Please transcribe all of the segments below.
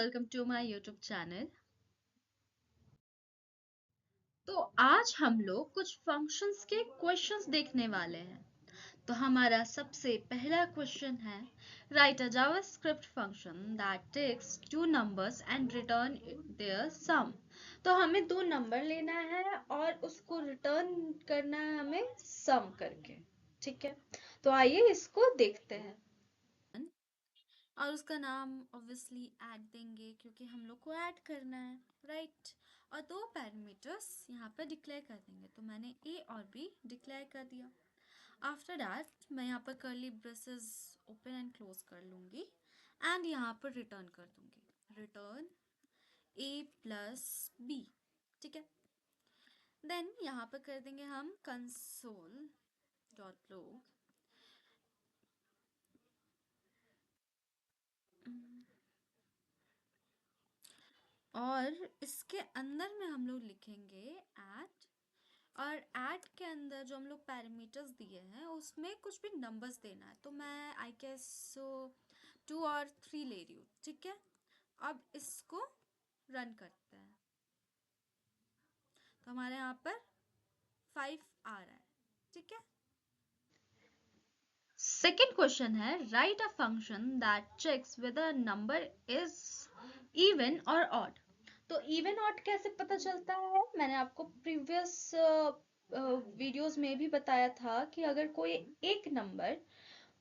welcome to my YouTube channel। तो आज हम लोग कुछ फंक्शंस के क्वेश्चंस देखने वाले हैं। तो हमारा सबसे पहला क्वेश्चन है, write a JavaScript function that takes two numbers and return their sum. तो हमें दो नंबर लेना है और उसको रिटर्न करना है हमें सम करके। ठीक है, तो आइए इसको देखते हैं। और उसका नाम ऑब्वियसली ऐड देंगे क्योंकि हम लोग को ऐड करना है, राइट। और दो पैरामीटर्स यहाँ पर डिक्लेयर कर देंगे। तो मैंने ए और बी डिक्लेयर कर दिया। आफ्टर दैट मैं यहाँ पर curly braces open and close कर लूँगी एंड यहाँ पर रिटर्न कर दूँगी, रिटर्न ए प्लस बी। ठीक है, देन यहाँ पर कर देंगे हम कंसोल डॉट लॉग और इसके अंदर में हम लोग लिखेंगे ऐड। और ऐड के अंदर जो हम लोग पैरामीटर्स दिए हैं उसमें कुछ भी नंबर्स देना है। तो मैं आई गेस 2 और 3 ले रही हूँ। ठीक है, अब इसको रन करते हैं। तो हमारे यहाँ पर 5 आ रहा है। ठीक है, सेकेंड क्वेश्चन है, write a function that checks whether number is even और ऑड। तो इवन ऑड कैसे पता चलता है, मैंने आपको प्रीवियस वीडियोस में भी बताया था कि अगर कोई एक नंबर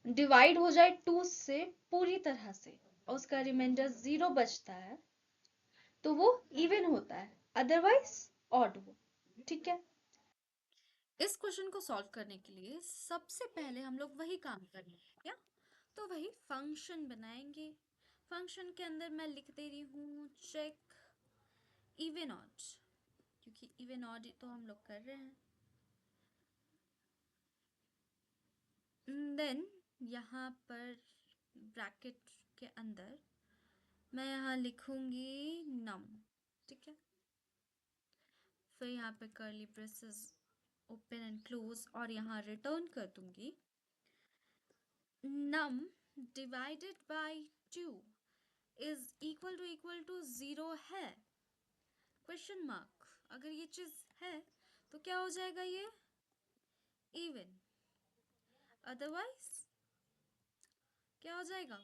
डिवाइड हो जाए 2 से पूरी तरह से और उसका रिमाइंडर 0 बचता है तो वो इवन होता है, अदरवाइज ऑड हो। ठीक है, इस क्वेश्चन को सॉल्व करने के लिए सबसे पहले हम लोग वही काम करेंगे क्या, तो वही फंक्शन बनाएंगे। फंक्शन के अंदर मैं लिख दे रही हूँ चेक इवन ऑड, क्योंकि इवन ऑड तो हम लोग कर रहे हैं। देन यहाँ पर ब्रैकेट के अंदर मैं यहाँ लिखूंगी नम। ठीक है, फिर यहाँ पे curly braces open and close और यहाँ रिटर्न कर दूंगी num divided by 2 is equal to 0 है, क्वेश्चन मार्क। अगर ये चीज है तो क्या हो जाएगा, ये इवन, अदरवाइज क्या हो जाएगा,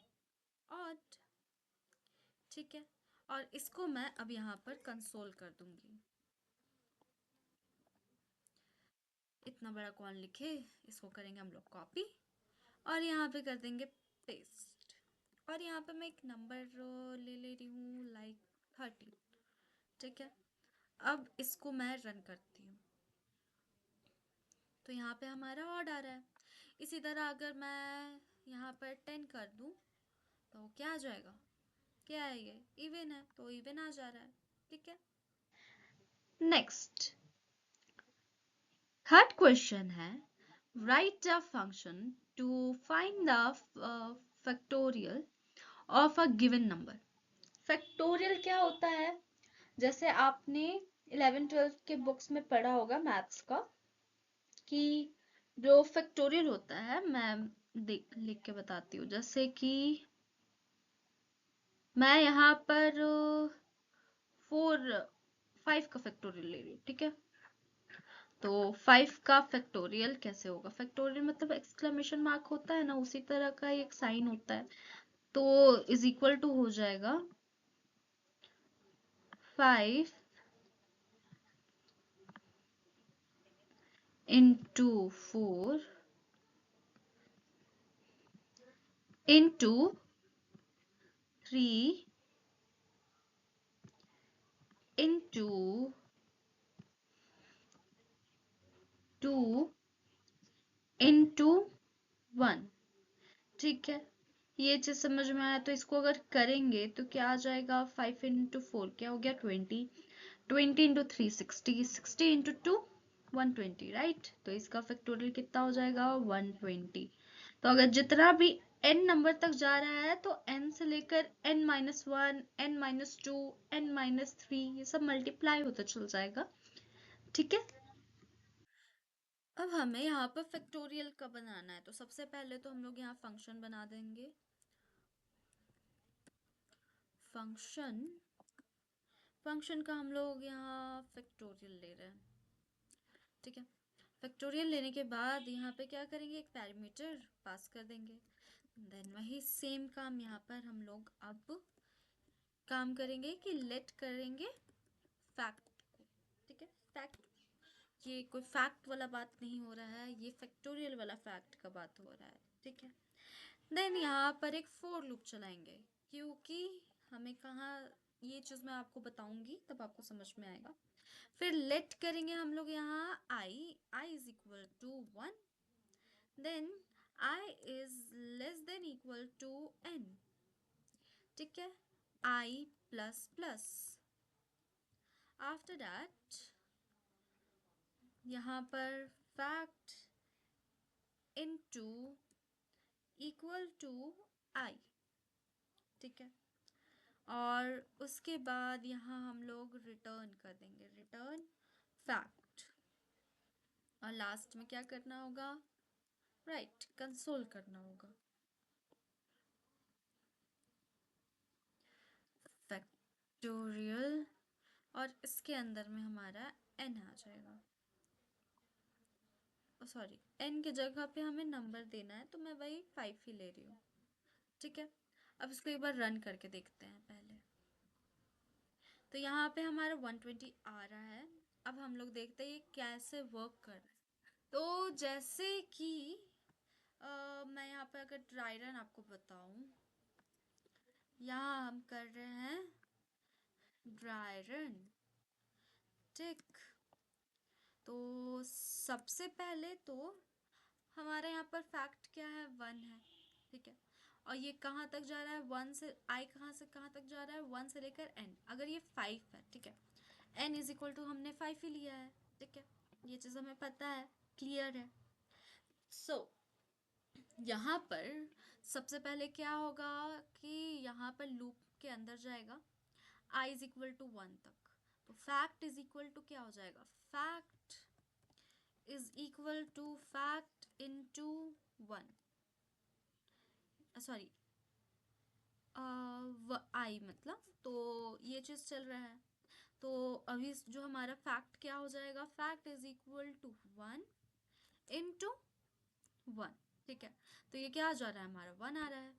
ऑड। ठीक है, और इसको मैं अब यहाँ पर कंसोल कर दूंगी। इतना बड़ा कौन लिखे, इसको करेंगे हम लोग कॉपी और यहाँ पे कर देंगे पेस्ट। और यहाँ पे मैं एक नंबर ले रही हूँ लाइक 30। ठीक है, अब इसको मैं रन करती हूँ तो यहाँ पे हमारा ऑड आ रहा है। इसी तरह अगर मैं यहाँ पर 10 कर दूँ तो क्या आ जाएगा, क्या है ये, इवन है तो इवन आ जा रहा है। ठीक है, नेक्स्ट थर्ड क्वेश्चन है, write a function to find the factorial of a given number. Factorial क्या होता है, जैसे आपने 11-12 के बुक्स में पढ़ा होगा मैथ्स का कि जो फैक्टोरियल होता है, मैं देख लिख के बताती हूँ। जैसे कि मैं यहाँ पर 5 का फैक्टोरियल ले रही हूँ। ठीक है, तो 5 का फैक्टोरियल कैसे होगा, फैक्टोरियल मतलब एक्सक्लेमेशन मार्क होता है ना, उसी तरह का एक साइन होता है। तो इज इक्वल टू हो जाएगा 5 इंटू 4 इंटू 3 इंटू 2 इंटू 1। ठीक है, ये चीज समझ में आया। तो इसको अगर करेंगे तो क्या आ जाएगा, 5 इंटू 4 क्या हो गया 20, 20 इंटू 3 60, 60 इंटू 2 120, राइट। तो इसका फैक्टोरियल कितना हो जाएगा 120। तो अगर जितना भी n नंबर तक जा रहा है तो n से लेकर n-1 n-2 n-3 ये सब मल्टीप्लाई होता चल जाएगा। ठीक है, अब हमें यहाँ पर फैक्टोरियल का बनाना है। तो सबसे पहले तो हम लोग यहाँ फंक्शन बना देंगे, फंक्शन का हम लोग यहाँ फैक्टोरियल ले रहे हैं, ठीक है। फैक्टोरियल लेने के बाद यहाँ पे क्या करेंगे, एक पैरामीटर पास कर देंगे। देन वही सेम काम यहाँ पर हम लोग अब काम करेंगे कि लेट करेंगे फैक्ट को, ठीक है। फैक्ट, ये कोई फैक्ट वाला बात नहीं हो रहा है, ये फैक्टोरियल वाला फैक्ट का बात हो रहा है, ठीक है। देन यहाँ पर एक फोर लूप चलाएंगे, क्योंकि हमें कहाँ, ये चीज़ मैं आपको बताऊंगी तब आपको समझ में आएगा। फिर लेट करेंगे हम लोग यहाँ I is equal to 1, then I is less than equal to n, ठीक है, i plus plus. After that यहाँ पर fact into equal to i, ठीक है। और उसके बाद यहाँ हम लोग रिटर्न कर देंगे, रिटर्न फैक्ट। और लास्ट में क्या करना होगा, राइट, कंसोल करना होगा। फैक्टोरियल, और इसके अंदर में हमारा n आ जाएगा, सॉरी n की जगह पे हमें नंबर देना है, तो मैं वही 5 ही ले रही हूँ, ठीक है। अब इसको एक बार रन करके देखते हैं पहले। तो यहाँ पे हमारा 120 आ रहा है। अब हम लोग देखते हैं ये कैसे वर्क कर रहा है। तो जैसे कि मैं यहाँ पे अगर ड्राई रन आपको बताऊं, यहाँ हम कर रहे हैं ड्राई रन, ठीक। तो सबसे पहले तो हमारे यहाँ पर फैक्ट क्या है, 1 है, ठीक है। और ये कहाँ तक जा रहा है, 1 से i, कहाँ से कहाँ तक जा रहा है, 1 से लेकर n। अगर ये 5 है, ठीक है, n इज इक्वल टू हमने 5 ही लिया है, ठीक है। ये चीज़ हमें पता है, क्लियर है। सो यहाँ पर सबसे पहले क्या होगा कि यहाँ पर लूप के अंदर जाएगा i इज इक्वल टू 1 तक। तो फैक्ट इज इक्वल टू क्या हो जाएगा, fact is equal to fact into 1, sorry I मतलब, तो ये चीज़ चल रहा है। तो अभी जो हमारा फैक्ट क्या हो जाएगा, fact is equal to 1 into 1, ठीक है। तो ये क्या आ जा रहा है, हमारा 1 आ रहा है,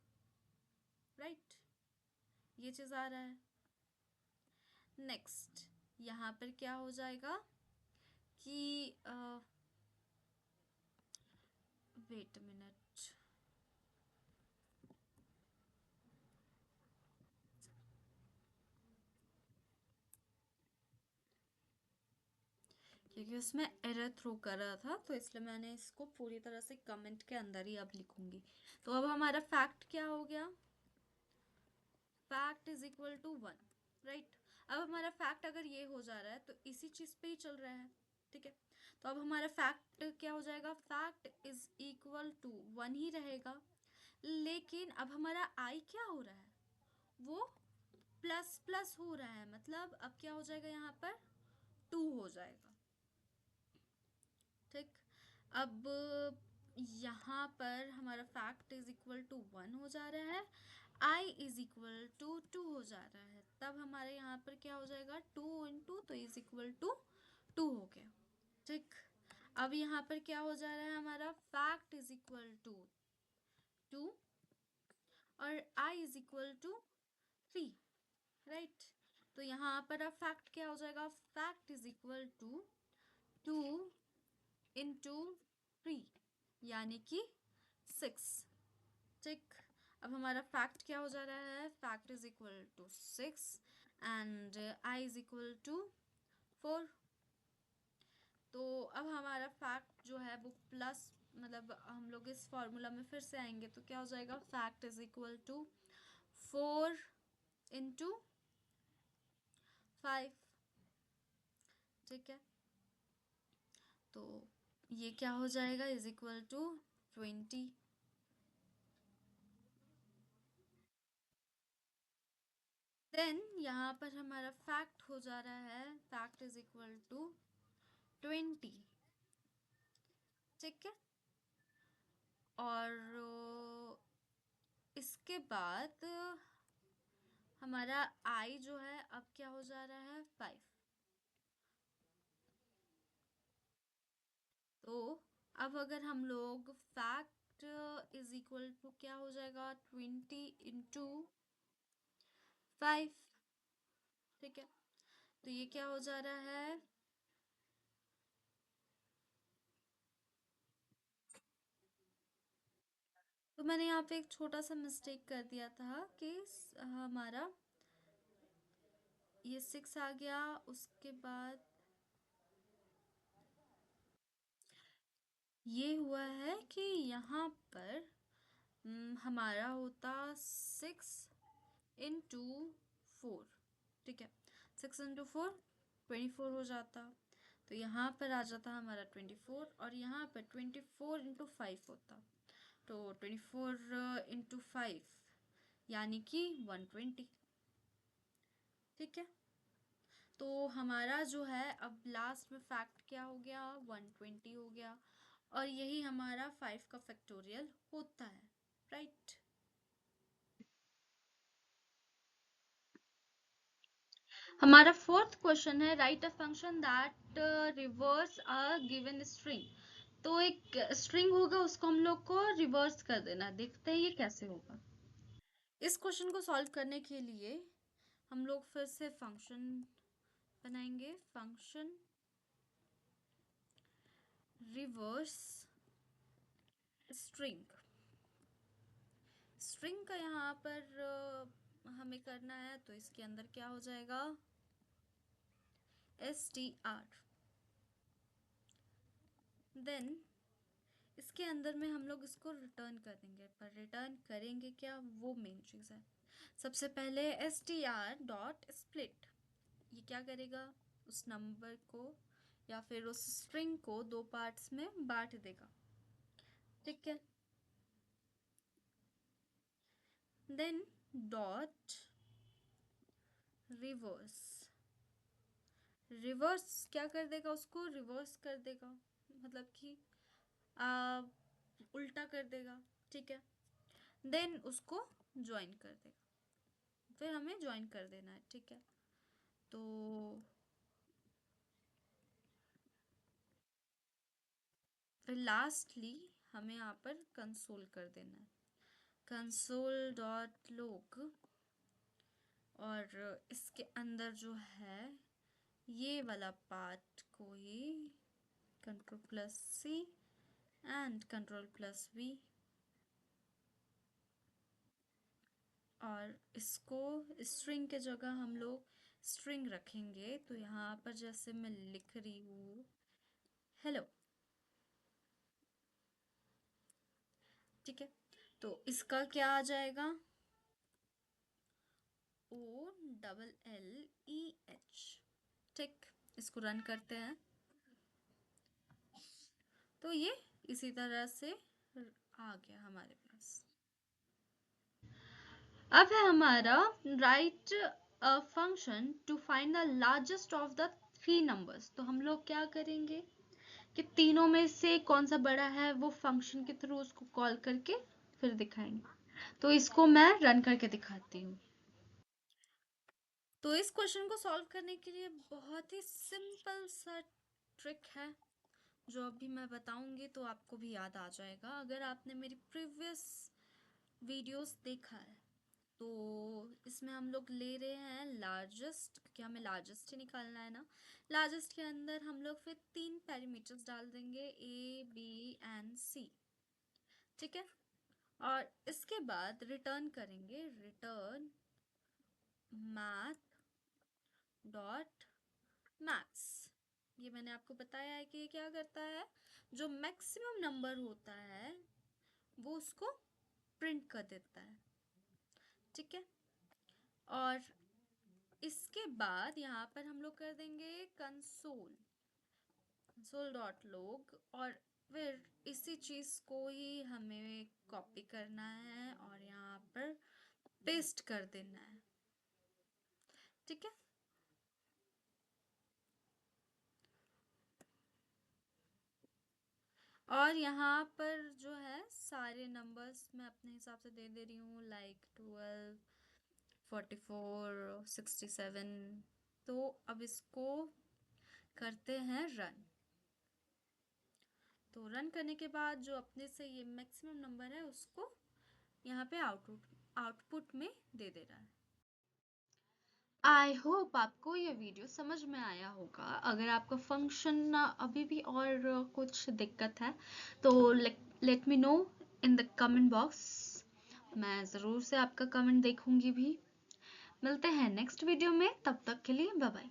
राइट, ये चीज़ आ रहा है। नेक्स्ट यहाँ पर क्या हो जाएगा कि वेट मिनट, क्योंकि उसमें एरर थ्रो कर रहा था, तो इसलिए मैंने इसको पूरी तरह से कमेंट के अंदर ही अब लिखूंगी। तो अब हमारा फैक्ट क्या हो गया, fact is equal to 1, right. अब हमारा फैक्ट अगर ये हो जा रहा है तो इसी चीज़ पे ही चल रहा है, ठीक है। तो अब हमारा फैक्ट क्या हो जाएगा, फैक्ट इज इक्वल टू 1 ही रहेगा, लेकिन अब हमारा आई क्या हो रहा है, वो प्लस प्लस हो रहा है, मतलब अब क्या हो जाएगा, यहाँ पर 2 हो जाएगा, ठीक। अब यहाँ पर हमारा फैक्ट इज इक्वल टू 1 हो जा रहा है, i इज इक्वल टू 2 हो जा रहा है, तब हमारे यहाँ पर क्या हो जाएगा, 2 इंटू, तो इज इक्वल टू 2 हो गया, ठीक। अब यहाँ पर क्या हो जा रहा है, हमारा फैक्ट इज इक्वल टू 2 और i is equal to 3, right. तो यहाँ पर अब फैक्ट क्या हो जाएगा, fact is equal to 2 into 3 यानी कि 6, ठीक। अब हमारा फैक्ट क्या हो जा रहा है, fact is equal to 6 and I is equal to 4। तो अब हमारा फैक्ट जो है वो प्लस, मतलब हम लोग इस फॉर्मूला में फिर से आएंगे तो क्या हो जाएगा, fact is equal to 4 into 5, ठीक है। तो ये क्या हो जाएगा, इज इक्वल टू 20। देन यहाँ पर हमारा फैक्ट हो जा रहा है, फैक्ट इज इक्वल टू 20, ठीक है। और इसके बाद हमारा I जो है अब क्या हो जा रहा है 5। तो अब अगर हम लोग फैक्ट इज इक्वल टू क्या हो जाएगा 20 into 5। ठीक है, तो ये क्या हो जा रहा है, तो मैंने यहाँ पे एक छोटा सा मिस्टेक कर दिया था कि हमारा ये 6 आ गया, उसके बाद ये हुआ है कि यहाँ पर हमारा होता 6 into 4। ठीक है, 6 into 4 24 हो जाता। तो यहाँ पर आ जाता हमारा 24 और यहाँ पर 24 into 5 होता। तो 24 into 5 यानी कि 120। ठीक है, तो हमारा जो है अब लास्ट में फैक्ट क्या हो गया 120 हो गया, और यही हमारा 5 का फैक्टोरियल होता है, राइट। हमारा फोर्थ क्वेश्चन है write a function that reverse a given string. तो एक स्ट्रिंग होगा, उसको हम लोग को रिवर्स कर देना। देखते हैं ये कैसे होगा। इस क्वेश्चन को सॉल्व करने के लिए हम लोग फिर से फंक्शन बनाएंगे। Function reverse string. स्ट्रिंग का यहाँ पर हमें करना है, तो इसके अंदर क्या हो जाएगा str। देन इसके अंदर में हम लोग इसको रिटर्न कर देंगे, पर रिटर्न करेंगे क्या वो मेन चीज़ है। सबसे पहले str.split ये क्या करेगा, उस नंबर को या फिर उस स्ट्रिंग को दो पार्ट्स में बांट देगा। ठीक है, देन डॉट रिवर्स। रिवर्स क्या कर देगा, उसको रिवर्स कर देगा, मतलब कि आ, उल्टा कर देगा। ठीक है, देन उसको ज्वाइन कर देगा, फिर हमें ज्वाइन कर देना है। ठीक है, तो फिर लास्टली हमें यहाँ पर कंसोल कर देना है, कंसोल डॉट लोग, और इसके अंदर जो है ये वाला पार्ट को ही Ctrl+C एंड Ctrl+V, और इसको स्ट्रिंग के जगह हम लोग स्ट्रिंग रखेंगे। तो यहाँ पर जैसे मैं लिख रही हूँ हेलो। ठीक है, तो इसका क्या आ जाएगा OLLEH। ठीक, इसको रन करते हैं, तो ये इसी तरह से आ गया हमारे पास। अब है हमारा write a function to find the largest of the three numbers. तो हम लोग क्या करेंगे कि तीनों में से कौन सा बड़ा है वो फंक्शन के थ्रू उसको कॉल करके फिर दिखाएंगे। तो इसको मैं रन करके दिखाती हूँ। तो इस क्वेश्चन को सॉल्व करने के लिए बहुत ही सिंपल सा ट्रिक है, जो अभी मैं बताऊंगी तो आपको भी याद आ जाएगा अगर आपने मेरी प्रीवियस वीडियोस देखा है। तो इसमें हम लोग ले रहे हैं लार्जेस्ट, क्योंकि हमें लार्जेस्ट ही निकालना है ना। लार्जेस्ट के अंदर हम लोग फिर तीन पैरामीटर्स डाल देंगे A B and C। ठीक है, और इसके बाद रिटर्न करेंगे, रिटर्न मैथ डॉट मैक्स। ये मैंने आपको बताया है कि ये क्या करता है, जो मैक्सिमम नंबर होता है वो उसको प्रिंट कर देता है। ठीक है, और इसके बाद यहाँ पर हम लोग कर देंगे कंसोल, कंसोल डॉट लोग, और फिर इसी चीज को ही हमें कॉपी करना है और यहाँ पर पेस्ट कर देना है। ठीक है, और यहाँ पर जो है सारे नंबर्स मैं अपने हिसाब से दे दे रही हूँ, लाइक 12 44, 67। तो अब इसको करते हैं रन। तो रन करने के बाद जो अपने से ये मैक्सिमम नंबर है उसको यहाँ पे आउटपुट में दे दे रहा है। आई होप आपको ये वीडियो समझ में आया होगा। अगर आपका फंक्शन अभी भी और कुछ दिक्कत है तो let me know in the comment box. मैं ज़रूर से आपका कमेंट देखूंगी भी। मिलते हैं नेक्स्ट वीडियो में, तब तक के लिए बाय बाय।